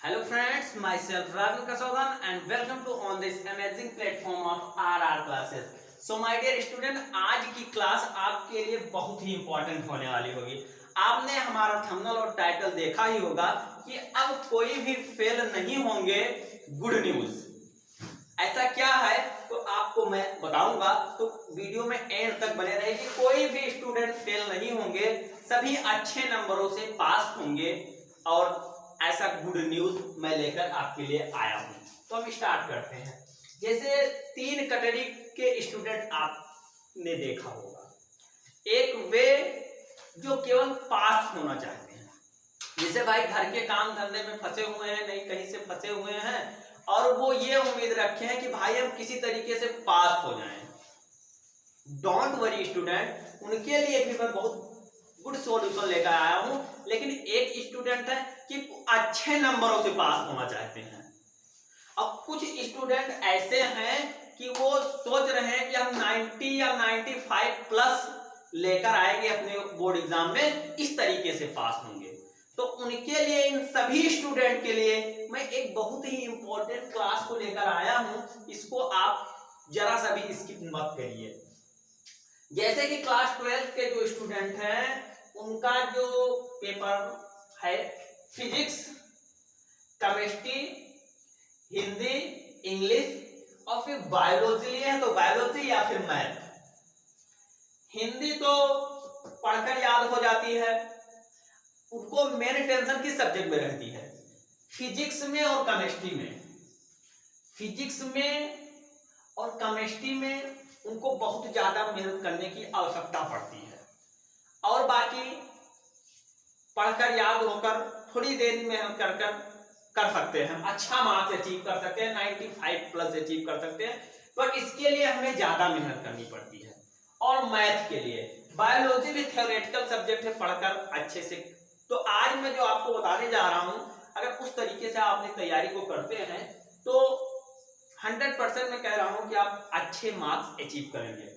Hello friends, myself Raghu Kasaudan and welcome to on this amazing platform of RR classes. So my dear student, आज की class आपके लिए बहुत ही important होने वाली होगी। आपने हमारा थंबनेल और टाइटल देखा ही होगा कि अब कोई भी फेल नहीं होंगे। गुड न्यूज ऐसा क्या है तो आपको मैं बताऊंगा, तो वीडियो में एंड तक बने रहे कि कोई भी स्टूडेंट फेल नहीं होंगे, सभी अच्छे नंबरों से पास होंगे और ऐसा गुड न्यूज मैं लेकर आपके लिए आया हूं। तो हम स्टार्ट करते हैं। जैसे 3 कैटेगरी के स्टूडेंट आपने देखा होगा। एक वे जो केवल पास होना चाहते हैं, जैसे भाई घर के काम धंधे में फंसे हुए हैं, नहीं कहीं से फंसे हुए हैं और वो ये उम्मीद रखे हैं कि भाई हम किसी तरीके से पास हो जाएं। डोंट वरी स्टूडेंट, उनके लिए भी मैं बहुत गुड सॉल्यूशन लेकर आया हूं। लेकिन एक स्टूडेंट है कि अच्छे नंबरों से पास होना चाहते हैं। अब कुछ स्टूडेंट ऐसे हैं कि वो सोच रहे हैं कि हम 90 या 95 प्लस लेकर आएंगे अपने बोर्ड एग्जाम में, इस तरीके से पास होंगे। तो उनके लिए, इन सभी स्टूडेंट के लिए मैं एक बहुत ही इंपॉर्टेंट क्लास को लेकर आया हूं। इसको आप जरा सा भी स्किप मत करिए। जैसे कि क्लास 12 के जो स्टूडेंट हैं उनका जो पेपर है फिजिक्स, केमिस्ट्री, हिंदी, इंग्लिश और फिर बायोलॉजी लिए है, तो बायोलॉजी या फिर मैथ। हिंदी तो पढ़कर याद हो जाती है, उनको मेन टेंशन किस सब्जेक्ट में रहती है? फिजिक्स में और केमिस्ट्री में। फिजिक्स में और केमिस्ट्री में उनको बहुत ज्यादा मेहनत करने की आवश्यकता पड़ती है और बाकी पढ़कर याद होकर थोड़ी देर मेहनत कर सकते हैं, अच्छा मार्क्स अचीव कर सकते हैं, 95 प्लस अचीव कर सकते हैं। पर इसके लिए हमें ज्यादा मेहनत करनी पड़ती है। और मैथ के लिए, बायोलॉजी भी थ्योरेटिकल सब्जेक्ट है, पढ़कर अच्छे से। तो आज मैं जो आपको बताने जा रहा हूं, अगर उस तरीके से आपने तैयारी को करते हैं तो 100% मैं कह रहा हूं कि आप अच्छे मार्क्स अचीव करेंगे।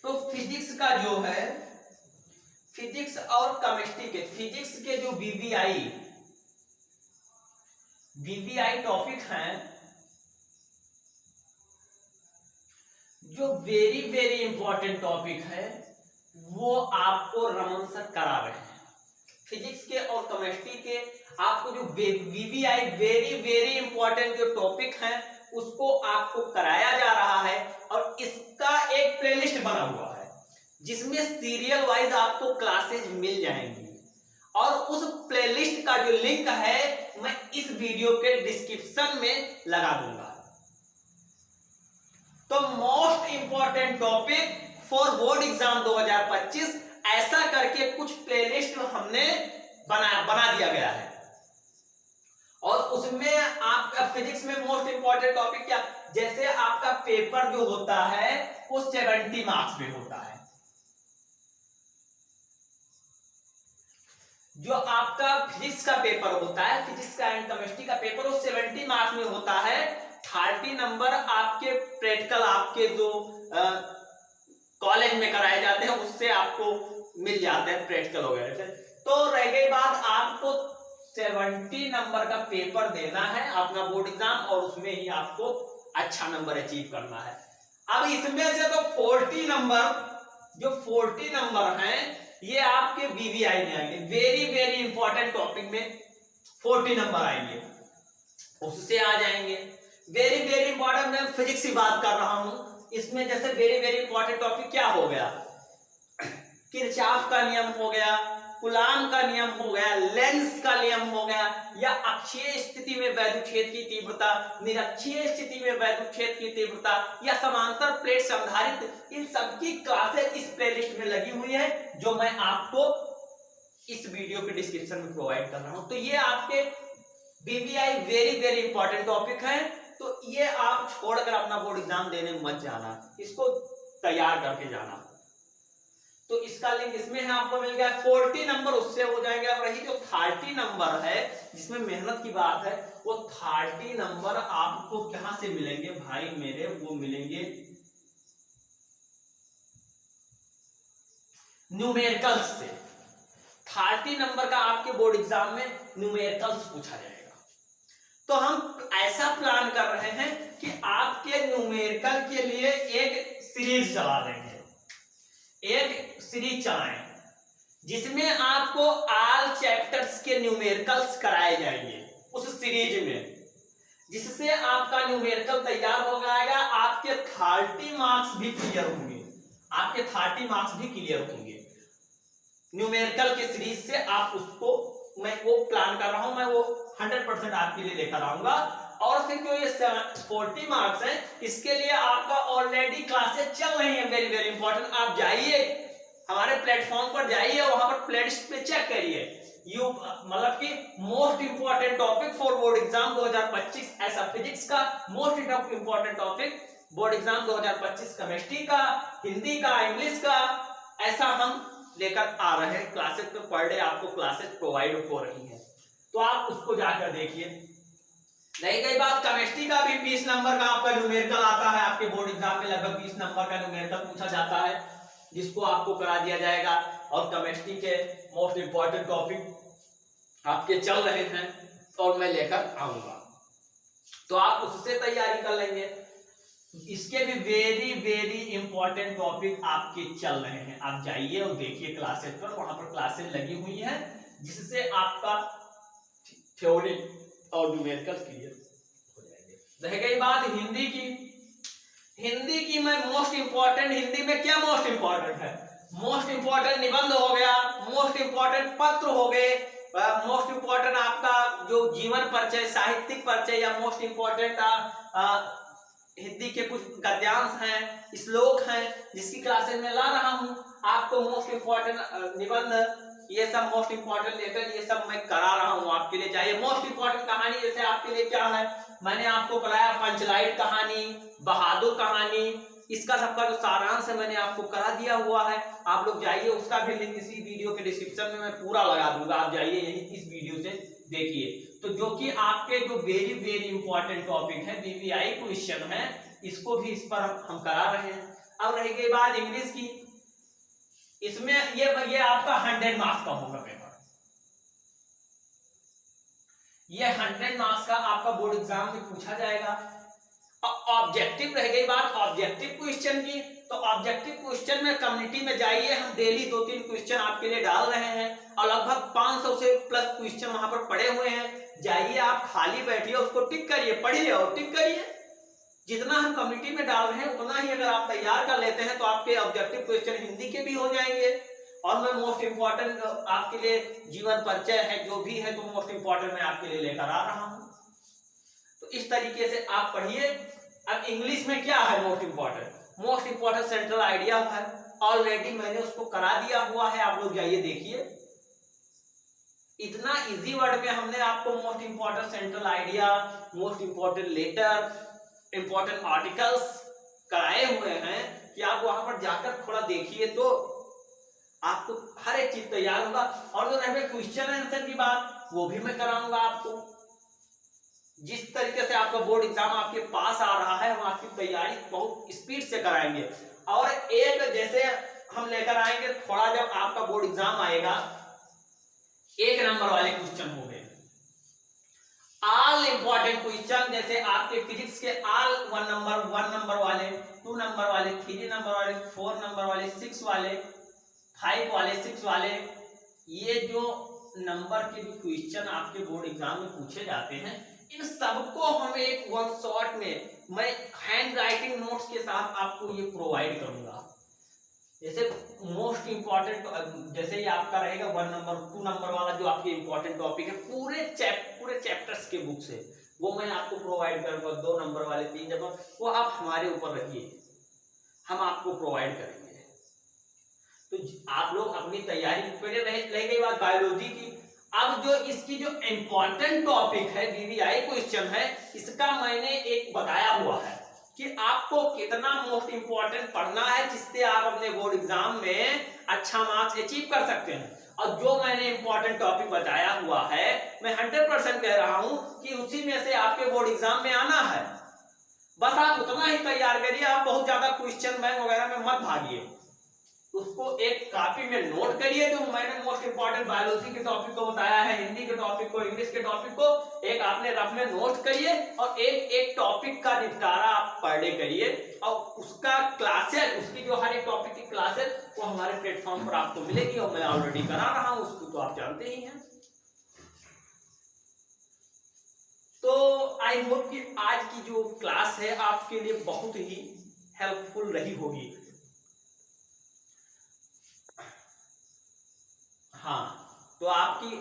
तो फिजिक्स का जो है, फिजिक्स और केमिस्ट्री के, फिजिक्स के जो वीवीआई टॉपिक हैं, जो वेरी वेरी इंपॉर्टेंट टॉपिक है, वो आपको रमन सर करा रहे हैं। फिजिक्स के और केमिस्ट्री के आपको जो वीवीआई वेरी वेरी इंपॉर्टेंट जो टॉपिक है उसको आपको कराया जा रहा है। और इसका एक प्लेलिस्ट बना हुआ है जिसमें सीरियल वाइज आपको क्लासेज मिल जाएंगी और उस प्लेलिस्ट का जो लिंक है मैं इस वीडियो के डिस्क्रिप्शन में लगा दूंगा। तो most important topic for board exam 2025 ऐसा करके कुछ प्लेलिस्ट हमने बना दिया गया है। और उसमें आपका फिजिक्स में मोस्ट इंपॉर्टेंट टॉपिक क्या, जैसे आपका पेपर जो होता है वो 70 मार्क्स में होता है। जो आपका फिजिक्स का पेपर होता है, फिजिक्स का एंड केमिस्ट्री का पेपर, वो 70 मार्क्स में होता है। 30 नंबर आपके प्रैक्टिकल, आपके जो कॉलेज में कराए जाते हैं उससे आपको मिल जाते हैं, प्रैक्टिकल वगैरह से। तो रह गई बात, आपको 70 नंबर का पेपर देना है अपना बोर्ड एग्जाम और उसमें ही आपको अच्छा नंबर अचीव करना है। अब इसमें से तो 40 नंबर, जो 40 नंबर हैं ये आपके वीवीआई में आएंगे। वेरी वेरी इंपॉर्टेंट टॉपिक में 40 नंबर आएंगे, उससे आ जाएंगे। वेरी वेरी इंपॉर्टेंट, मैं फिजिक्स की बात कर रहा हूं, इसमें जैसे वेरी वेरी इंपॉर्टेंट टॉपिक क्या हो गया, किरचॉफ का नियम हो गया, कूलॉम का नियम हो गया, लेंस का नियम हो गया, या अक्षीय स्थिति में वैद्युत क्षेत्र की तीव्रता, निरक्षीय स्थिति में वैद्युत क्षेत्र की तीव्रता, या समांतर प्लेट संधारित्र, इन सबकी क्लासेस इस प्लेलिस्ट में लगी हुई है जो मैं आपको इस वीडियो के डिस्क्रिप्शन में प्रोवाइड कर रहा हूं। तो ये आपके VVI very very important topic है, तो ये आप छोड़कर अपना बोर्ड एग्जाम देने मत जाना, इसको तैयार करके जाना। तो इसका लिंक इसमें है, आपको मिल गया। 40 नंबर उससे हो जाएंगे। अब रही जो 30 नंबर है जिसमें मेहनत की बात है, वो 30 नंबर आपको कहां से मिलेंगे भाई मेरे, वो मिलेंगे न्यूमेरिकल्स से। 30 नंबर का आपके बोर्ड एग्जाम में न्यूमेरिकल्स पूछा जाएगा। तो हम ऐसा प्लान कर रहे हैं कि आपके न्यूमेरिकल के लिए एक सीरीज चला देंगे, एक सीरीज चलाएं जिसमें आपको ऑल चैप्टर्स के न्यूमेरिकल्स कराए जाएंगे उस सीरीज में, जिससे आपका न्यूमेरिकल तैयार हो जाएगा। आपके 30 मार्क्स भी क्लियर होंगे, आपके 30 मार्क्स भी क्लियर होंगे न्यूमेरिकल के सीरीज से। आप उसको मैं वो प्लान कर रहा हूं, मैं वो 100% आपके लिए लेकर आऊंगा। और फिर जो ये 40 मार्क्स है इसके लिए आपका ऑलरेडी क्लासेस चल रही है, वेरी वेरी इंपॉर्टेंट। आप जाइए हमारे प्लेटफॉर्म पर, जाइए वहां पर प्लेलिस्ट पे चेक करिए, यू मतलब कि most important topic for board exam 2025 ऐसा फिजिक्स का, most important topic board exam 2025 chemistry का, हिंदी का, इंग्लिश का, ऐसा हम लेकर आ रहे हैं। क्लासेस पे पर डे आपको क्लासेस प्रोवाइड हो रही है, तो आप उसको जाकर देखिए। रही गई बात केमिस्ट्री का, भी 20 नंबर का आपका न्यूमेरिकल आता है, आपके बोर्ड एग्जाम में लगभग 20 नंबर का न्यूमेरिकल पूछा जाता है, जिसको आपको करा दिया जाएगा। और केमिस्ट्री के मोस्ट इंपॉर्टेंट टॉपिक आपके चल रहे हैं और मैं लेकर आऊंगा, तो आप उससे तैयारी कर लेंगे। इसके भी वेरी वेरी इंपॉर्टेंट टॉपिक आपके चल रहे हैं, आप जाइए और देखिए क्लासेस पर, वहां पर क्लासेस लगी हुई हैं जिससे आपका थ्योरी और न्यूमेरिकल क्लियर हो जाएंगे। रह गई बात हिंदी की, हिंदी की मैं मोस्ट इंपॉर्टेंट, हिंदी में क्या मोस्ट इंपॉर्टेंट है, मोस्ट इंपॉर्टेंट निबंध हो गया, मोस्ट इंपॉर्टेंट पत्र हो गए, मोस्ट इंपॉर्टेंट आपका जो जीवन परिचय, साहित्यिक परिचय, या मोस्ट इंपॉर्टेंट हिंदी के कुछ गद्यांश हैं, श्लोक हैं, जिसकी क्लासेस में ला रहा हूं। आपको मोस्ट इंपॉर्टेंट निबंध, ये सब मोस्ट इंपॉर्टेंट लेटर, ये सब मैं करा रहा हूं आपके लिए। चाहिए मोस्ट इंपॉर्टेंट कहानी, जैसे आपके लिए क्या है, मैंने आपको कराया पंचलाइट कहानी, बहादुर कहानी, इसका सबका जो सारांश है मैंने आपको करा दिया हुआ है। आप लोग जाइए, उसका भी लिंक इसी वीडियो के डिस्क्रिप्शन में मैं पूरा लगा दूंगा, आप जाइए यही इस वीडियो से देखिए। तो जो कि आपके जो वेरी वेरी इंपॉर्टेंट टॉपिक है, बीबीआई क्वेश्चन है, इसको भी इस पर हम करा रहे हैं। अब रह गई बात इंग्लिश की, इसमें ये आपका 100 मार्क्स का होगा पेपर, ये 100 मार्क्स का आपका बोर्ड एग्जाम में पूछा जाएगा। ऑब्जेक्टिव रह गई बात ऑब्जेक्टिव क्वेश्चन की, तो ऑब्जेक्टिव क्वेश्चन में कम्युनिटी में जाइए, हम डेली 2-3 क्वेश्चन आपके लिए डाल रहे हैं और लगभग 500 से प्लस क्वेश्चन वहां पर पड़े हुए हैं। जाइए आप खाली बैठिए, उसको टिक करिए, पढ़िए और टिक करिए। जितना हम कम्युनिटी में डाल रहे हैं उतना ही अगर आप तैयार कर लेते हैं तो आपके ऑब्जेक्टिव क्वेश्चन हिंदी के भी हो जाएंगे। और मैं मोस्ट इंपॉर्टेंट आपके लिए जीवन परिचय है, जो भी है, तो मोस्ट इंपॉर्टेंट मैं आपके लिए लेकर आ रहा हूं। तो इस तरीके से आप पढ़िए। अब इंग्लिश में क्या है मोस्ट इंपॉर्टेंट सेंट्रल आइडिया है, ऑलरेडी मैंने उसको करा दिया हुआ है, आप लोग जाइए देखिए। इतना इजी वर्ड में हमने आपको most important central idea, most important letter, important articles कराए हुए हैं कि आप वहां पर जाकर थोड़ा देखिए, तो आपको हर एक चीज तैयार होगा। और जो रहे क्वेश्चन आंसर की बात, वो भी मैं कराऊंगा आपको। जिस तरीके से आपका बोर्ड एग्जाम आपके पास आ रहा है, हम आपकी तैयारी बहुत स्पीड से कराएंगे। और एक जैसे हम लेकर आएंगे थोड़ा, जब आपका बोर्ड एग्जाम आएगा, 1 नंबर वाले क्वेश्चन हो गए, ऑल इंपॉर्टेंट क्वेश्चन, जैसे आपके फिजिक्स के ऑल 1 नंबर वाले, 2 नंबर वाले, 3 नंबर वाले, 4 नंबर वाले, 6 वाले, 5 वाले, 6 वाले, ये जो नंबर के भी क्वेश्चन आपके बोर्ड एग्जाम में पूछे जाते हैं, इन सबको हम एक वन शॉट में मैं हैंड राइटिंग नोट्स के साथ आपको ये प्रोवाइड करूंगा। जैसे मोस्ट इंपॉर्टेंट, जैसे ये आपका रहेगा 1 नंबर 2 नंबर वाला जो आपके इंपॉर्टेंट टॉपिक है, पूरे चैप्टर्स के बुक से वो मैं आपको प्रोवाइड करूंगा। 2 नंबर वाले, 3 नंबर, वो आप हमारे ऊपर रखिए, हम आपको प्रोवाइड करेंगे। तो आप लोग अपनी तैयारी पहले रह गई बात बायोलॉजी की। अब जो इसकी जो इंपॉर्टेंट टॉपिक है, बीबीआई क्वेश्चन है, इसका मैंने एक बताया हुआ है कि आपको कितना मोस्ट इंपॉर्टेंट पढ़ना है, जिससे आप अपने बोर्ड एग्जाम में अच्छा मार्क्स अचीव कर सकते हैं। और जो मैंने इंपॉर्टेंट टॉपिक बताया हुआ है, मैं 100% कह रहा हूं कि उसी में से आपके बोर्ड एग्जाम में आना है। बस आप उतना ही तैयार करिए, आप बहुत ज्यादा क्वेश्चन बैंक वगैरह में मत भागिए, उसको एक कॉपी में नोट करिए। जो मैंने मोस्ट इंपॉर्टेंट बायोलॉजी के टॉपिक को बताया है, हिंदी के टॉपिक को, इंग्लिश इसके टॉपिक को, एक आपने रफ में नोट करिए और एक एक टॉपिक का निपटारा आप पर डे करिए और उसका क्लासेस, उसकी जो हर एक टॉपिक की क्लासेस वो हमारे प्लेटफॉर्म पर आपको मिलेगी और मैं ऑलरेडी करा रहा हूं, उसको तो आप जानते ही हैं। तो आई होप कि आज की जो क्लास है आपके लिए बहुत ही हेल्पफुल रही होगी। हाँ, तो आपकी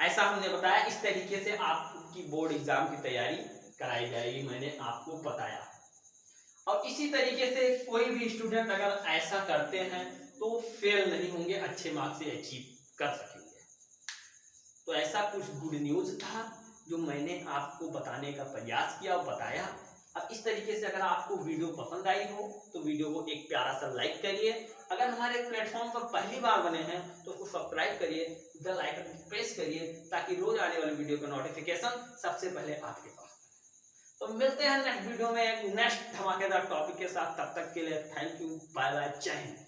ऐसा हमने बताया, इस तरीके से आपकी बोर्ड एग्जाम की तैयारी कराई जाएगी, मैंने आपको बताया। और इसी तरीके से कोई भी स्टूडेंट अगर ऐसा करते हैं तो फेल नहीं होंगे, अच्छे मार्क्स से अचीव कर सकेंगे। तो ऐसा कुछ गुड न्यूज था जो मैंने आपको बताने का प्रयास किया और बताया। अब इस तरीके से अगर आपको वीडियो पसंद आई हो तो वीडियो को एक प्यारा सा लाइक करिए। अगर हमारे प्लेटफॉर्म पर पहली बार बने हैं तो उसको सब्सक्राइब करिए, बेल आइकन प्रेस करिए ताकि रोज आने वाली वीडियो का नोटिफिकेशन सबसे पहले आपके पास। तो मिलते हैं नेक्स्ट वीडियो में एक नेक्स्ट धमाकेदार टॉपिक के साथ, तब तक के लिए थैंक यू, बाय बाय, जय हिंद।